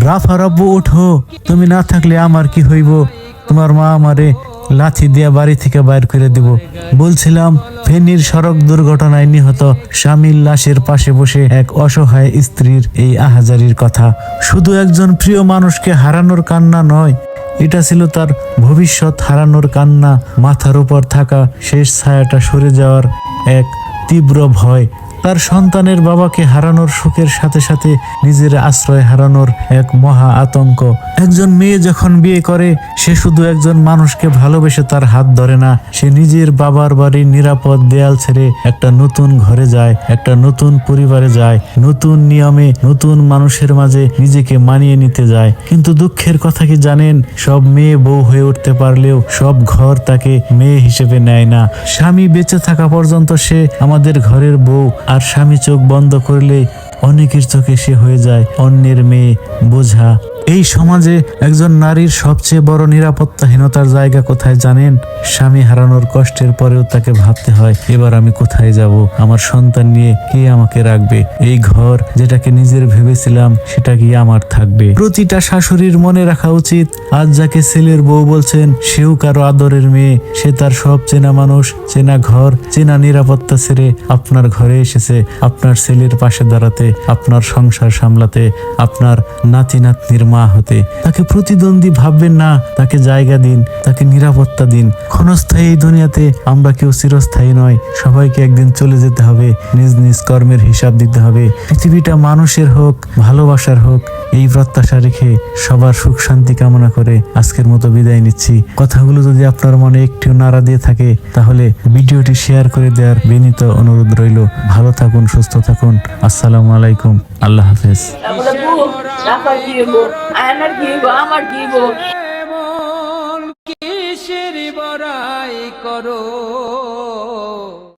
রাফার আব্বু ওঠো, তুমি না থাকলে আমার কি হইব? তোমার মা আমারে লাথি দিয়া বাড়ি থেকে বাইর করে দিব। বলছিলাম ফেনীর সড়ক দুর্ঘটনায় নিহত স্বামীর লাশের পাশে বসে এক অসহায় স্ত্রীর এই আহাজারির কথা। শুধু একজন প্রিয় মানুষকে হারানোর কান্না নয়, এটা ছিল তার ভবিষ্যৎ হারানোর কান্না। মাথার উপর থাকা শেষ ছায়াটা সরে যাওয়ার এক তীব্র ভয়, তার সন্তানের বাবাকে হারানোর শোকের সাথে সাথে নিজের আশ্রয় হারানোর এক মহা আতঙ্ক। একজন মেয়ে যখন বিয়ে করে, সে শুধু একজন মানুষকে ভালোবেসে তার হাত ধরে না, সে নিজের বাবার বাড়ির নিরাপদ দেয়াল ছেড়ে একটা নতুন ঘরে যায়, একটা নতুন পরিবারে যায়, নতুন নিয়মে নতুন মানুষের মাঝে নিজেকে মানিয়ে নিতে যায়। কিন্তু দুঃখের কথা কি জানেন, সব মেয়ে বউ হয়ে উঠতে পারলেও সব ঘর তাকে মেয়ে হিসেবে নেয় না। স্বামী বেঁচে থাকা পর্যন্ত সে আমাদের ঘরের বউ, আর স্বামী চোখ বন্ধ করলে অনেকের চোখে সে হয়ে যায় অন্যের মেয়ে, বোঝা। এই সমাজে একজন নারীর সবচেয়ে বড় নিরাপত্তাহীনতার জায়গা কোথায় জানেন? স্বামী হারানোর কষ্টের পরেও তাকে ভাবতে হয়, এবার আমি কোথায় যাব? আমার সন্তান নিয়ে কে আমাকে রাখবে? এই ঘর যেটাকে নিজের ভেবেছিলাম সেটা কি আমার থাকবে? প্রতিটা শাশুড়ির মনে রাখা উচিত, আজ যাকে ছেলের বউ বলছেন সেও কারো আদরের মেয়ে। সে তার সব চেনা মানুষ, চেনা ঘর, চেনা নিরাপত্তা ছেড়ে আপনার ঘরে এসেছে আপনার ছেলের পাশে দাঁড়াতে, আপনার সংসার সামলাতে, আপনার নাতি নাতনির মা হতে। তাকে প্রতিদ্বন্দ্বী ভাববেন না, তাকে জায়গা দিন, তাকে নিরাপত্তা দিন। ক্ষণস্থায়ী এই দুনিয়াতে আমরা কেউ চিরস্থায়ী নয়, সবাইকে একদিন চলে যেতে হবে, নিজ নিজ কর্মের হিসাব দিতে হবে। পৃথিবীটা মানুষের হোক, ভালোবাসার হোক, এই প্রত্যাশা রেখে সবার সুখ শান্তি কামনা করে আজকের মতো বিদায় নিচ্ছি। কথাগুলো যদি আপনার মনে একটু নাড়া দিয়ে থাকে, তাহলে ভিডিওটি শেয়ার করে দেওয়ার বিনীত অনুরোধ রইল। ভালো থাকুন, সুস্থ থাকুন। আসসালামু আলাইকুম, আল্লাহ হাফেজ। কিসের বড়াই করো।